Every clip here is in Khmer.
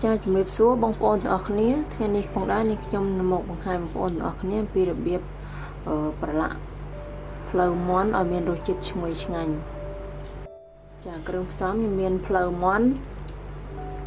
ចាជំរាបសួរបងប្អូនទាំងអស់គ្នាថ្ងៃនេះផងដែរនេះខ្ញុំនឹងមកបង្ហាញបងប្អូនទាំងអស់គ្នាពីរបៀបប្រឡាក់ភ្លៅមាន់ឲ្យមានរសជាតិឈ្ងុយឆ្ងាញ់ចាគ្រឿងផ្សំខ្ញុំមានភ្លៅមាន់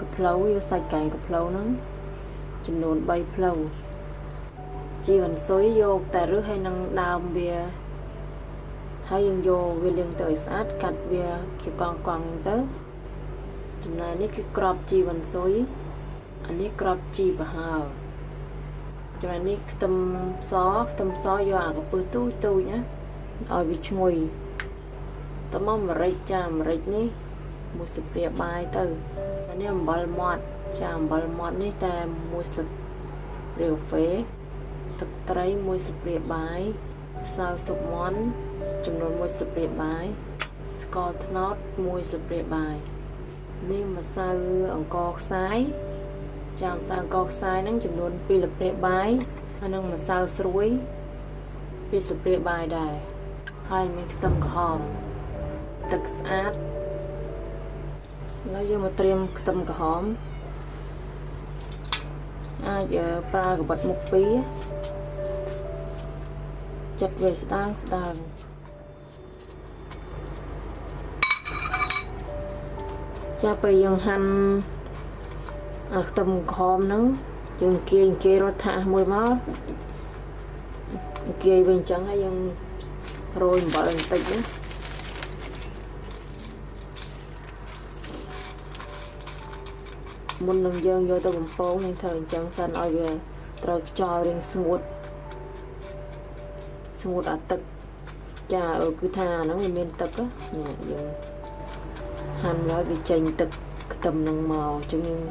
កាភ្លៅយកសាច់កែងកាភ្លៅហ្នឹងចំនួន3ភ្លៅជីវ៉ាន់ស៊ុយយកតែរឹសហើយនឹងដើមវាហើយយើងយកវាលាងទៅឲ្យស្អាតកាត់វាជាកង់ៗទៅចំណែកនេះគឺក្របជីវ៉ាន់ស៊ុយអានេះក្របជីប្រហើរចំណែកនេះខ្ទឹមសយកអាកាពឹសទូចណាឲ្យវាឈ្ងុយតមកម្រេចចាម្រេចនេះមួយស្លាបព្រាបាយទៅអានេះអំបិលម៉ត់ចាអំបិលម៉ត់នេះតែមួយស្លាបព្រាកាហ្វេទឹកត្រីមួយស្លាបព្រាបាយម្សៅស៊ុបមាន់ចំនួន1ស្លាបព្រាបាយស្ករត្នោត1ស្លាបព្រាបាយនេះម្សៅអង្ករខ្សាយចាម្សៅអង្ករខ្សាយហ្នឹងចំនួន2ស្លាបព្រាបាយហើយនឹងម្សៅស្រួយ2ស្លាបព្រាបាយដែរហើយមានខ្ទឹមក្រហមទឹកស្អាតឥឡូវយកមកត្រៀមខ្ទឹមក្រហមអាចប្រើកាបិតមុខ2ចាត់វាស្ដើងចាប់ពេលយើងហាន់ខ្ទឹមក្រហមហ្នឹងយើងអង្គាយរត់ថាសមួយមកអង្គាយវិញអញ្ចឹងហើយយើងរោយអំបិលបន្តិចណាមុននឹងយើងយកទៅបំពងយើងធ្វើអញ្ចឹងសិនឲ្យវាត្រូវខ្យល់រៀងស្ងួតអាទឹកចាគឺថាហ្នឹងវាមានទឹកណាយើងហាន់ហើយវាចេញទឹកខ្ទឹមនឹងមកអញ្ចឹងយើង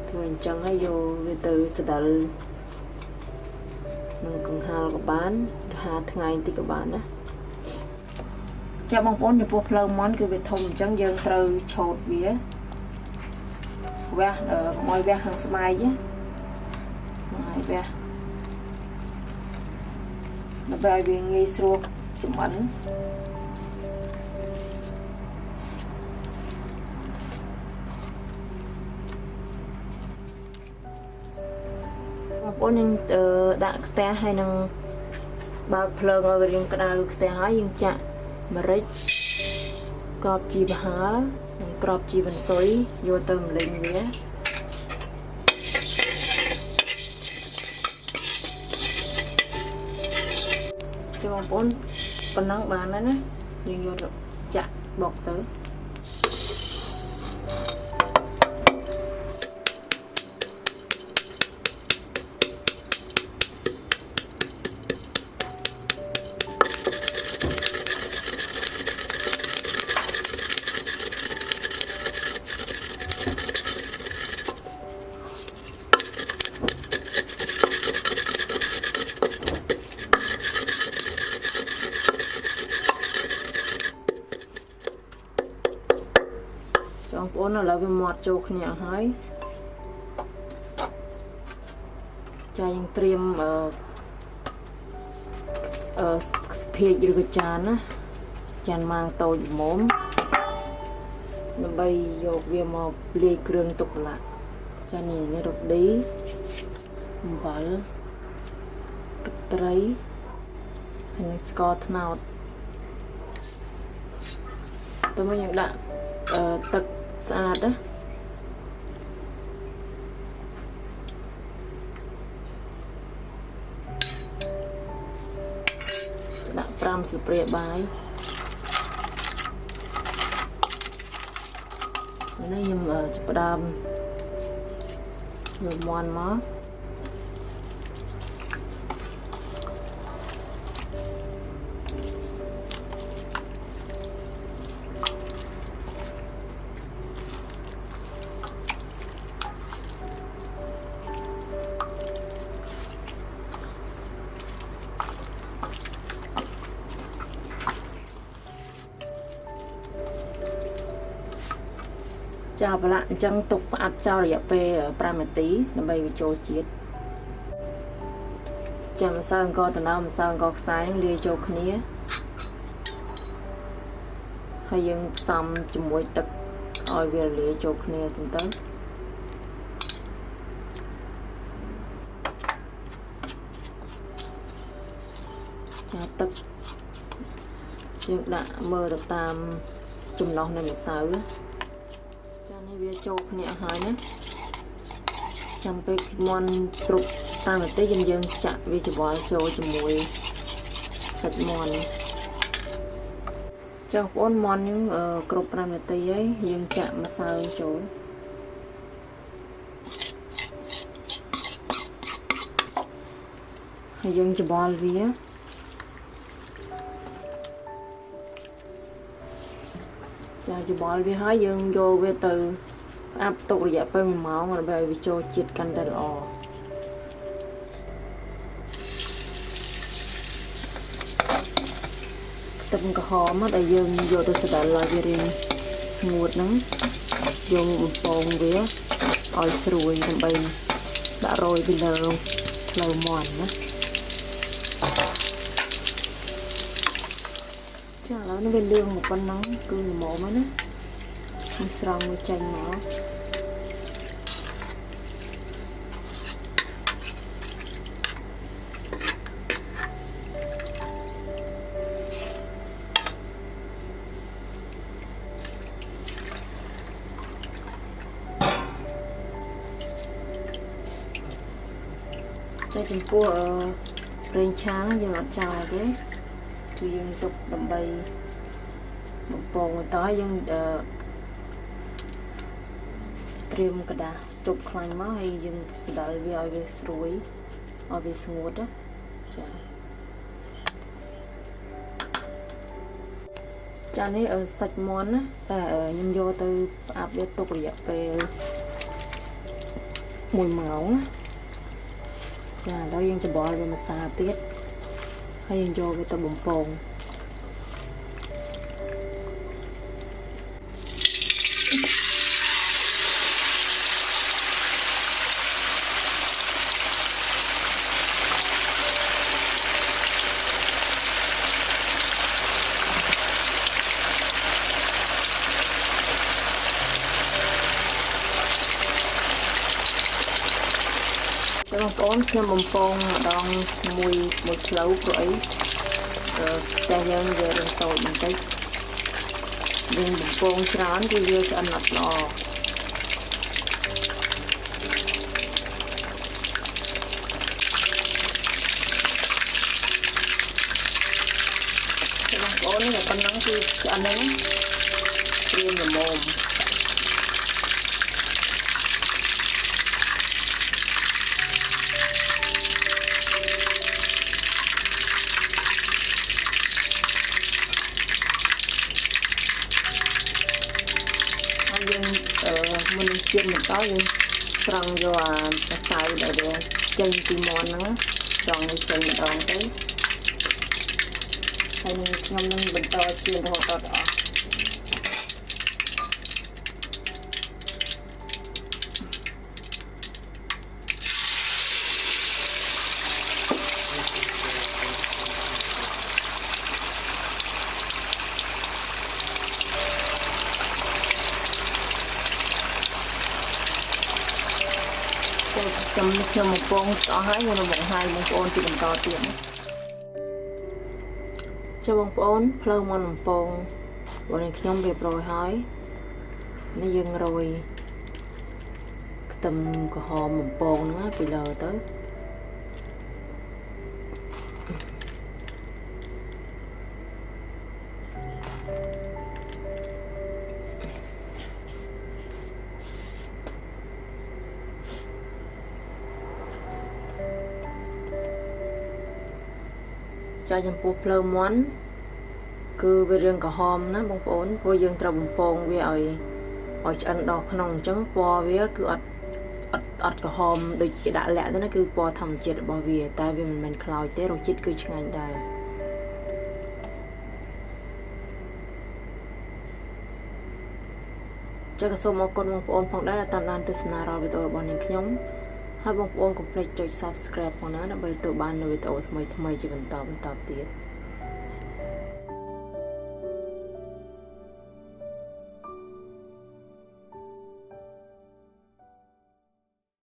ធ្វើអញ្ចឹងហើយយកវាទៅស្ដាល់នឹងកង្ហាលក៏បាន5ថ្ងៃតិចក៏បានណាចាបងប្អូនចំពោះភ្លៅមាន់គឺវាធំអញ្ចឹងយើងត្រូវឆូតវាវះកុំឲ្យវះខាងស្បែកណាហើយវះដើម្បីឲ្យវាងាយស្រួលចម្អិនបងប្អូនយើងដាក់ខ្ទះហើយនឹងបើកភ្លើងឲ្យវារៀងក្តៅខ្ទះហើយយើងចាក់ម្រេចក្របជីប្រហើរនិងក្របជីវ៉ាន់ស៊ុយយកទៅម្លេងវាបងប្អូនប៉ុណ្ណឹងបានហើយណាយើងយកចាក់បុកទៅបងប្អូនឥឡូវវាមាត់ចូលគ្នាហើយចាយើងត្រៀមស្ភាចឬក៏ចានណាចានម៉ាងតូចល្មមដើម្បីយកវាមកលាយគ្រឿងទុកប្រឡាក់ចានេះរ៉ូឌីអំបិលទឹកត្រីហើយនឹងស្ករត្នោតតើមកយើងដាក់ទឹកស្អាតណាដាក់5ស្លាបព្រាបាយនេះខ្ញុំចាប់ផ្ដើមយកមាន់មកចាប្រឡាក់អញ្ចឹងទុកផ្អាប់ចោលរយៈពេល5នាទីដើម្បីវាចូលជាតិចាំម្សៅអង្ករត្នោតម្សៅអង្ករខ្សាយលាយចូលគ្នាហើយយើងផ្សំជាមួយទឹកឲ្យវាលាយចូលគ្នាទៅ ទឹកយើងដាក់មើលទៅតាមចំណុះនៃម្សៅចានេះវាចូលគ្នាហើយណាចាំពេលមាន់គ្រប់5នាទីយើងចាក់វាច្បល់ចូលជាមួយសាច់មាន់ចាបងប្អូនមាន់យើងគ្រប់5នាទីហើយយើងចាក់ម្សៅចូលហើយយើងច្បល់វាចាច្បល់វាហើយយើងយកវាទៅផ្អាប់ទុករយៈពេល1ម៉ោងដើម្បីឲ្យវាចូលជាតិកាន់តែល្អទឹកក្រហមដែលយើងយកទៅស្ដាល់ឲ្យវារៀងស្ងួតហ្នឹងយកបំពងវាឲ្យស្រួយដើម្បីដាក់រោយពីលើផ្លូវមាន់ណាចាឥឡូវនេះវាលឿងមកប៉ុណ្ណឹងគឺល្មមហើយណាខ្ញុំស្រង់វាចេញមកតែចំពោះប្រេងឆាយើងអត់ចោលទេគឺយើងទុកដើម្បីបំពងទៅយើងត្រៀមកដាស់ជប់ខ្លាញ់មកហើយយើងស្ដាល់វាឲ្យវាស្រួយឲ្យវាស្ងួតចានេះសាច់មាន់ណាតែខ្ញុំយកទៅផ្អាប់វាទុករយៈពេល1ម៉ោងចាឥឡូវយើងច្បល់វាម្សៅទៀតហើយយើងយកវាទៅបំពងបងប្អូនខ្ញុំបំពងម្ដងមួយផ្លូវព្រោះអីតែយើងវារំតូចបន្តិចយើងបំពងច្រើនគឺវាឆ្អិនអត់ល្អបងប្អូននេះប៉ុណ្ណឹងគឺឆ្អិនហើយព្រៀងល្មមមុនជាតិបន្តយើងស្រង់យកអាម្សៅដែលវាចេញពីមាន់ហ្នឹងស្រង់វាចេញម្ដងទៅហើយខ្ញុំនឹងបន្តជៀនរហូតដល់អស់ខ្ញុំបំពងអស់ហើយខ្ញុំនឹងបង្ហាញបងប្អូនពីបន្តទៀតណាចុះបងប្អូនផ្លូវមាន់បំពងបងខ្ញុំរៀបរយហើយនេះយើងរោយខ្ទឹមក្រហមបំពងហ្នឹងពីលើទៅចាចំពោះផ្លូវមាន់គឺវារឿងក្រហមណាបងប្អូនព្រោះយើងត្រូវបំពងវាឲ្យឆ្អិនដល់ក្នុងអញ្ចឹងពណ៌វាគឺអត់ក្រហមដូចជាដាក់លាក់ទេណាគឺពណ៌ធម្មជាតិរបស់វាតែវាមិនមែនខ្លោចទេរសជាតិគឺឆ្ងាញ់ដែរចាក៏សូមអរគុណបងប្អូនផងដែរតាមដានទស្សនារាល់វីដេអូរបស់នាងខ្ញុំហើយបងប្អូនកុំភ្លេចចុច Subscribe ផងណាដើម្បីទទួលបាននូវវីដេអូថ្មីៗជាបន្តទៀត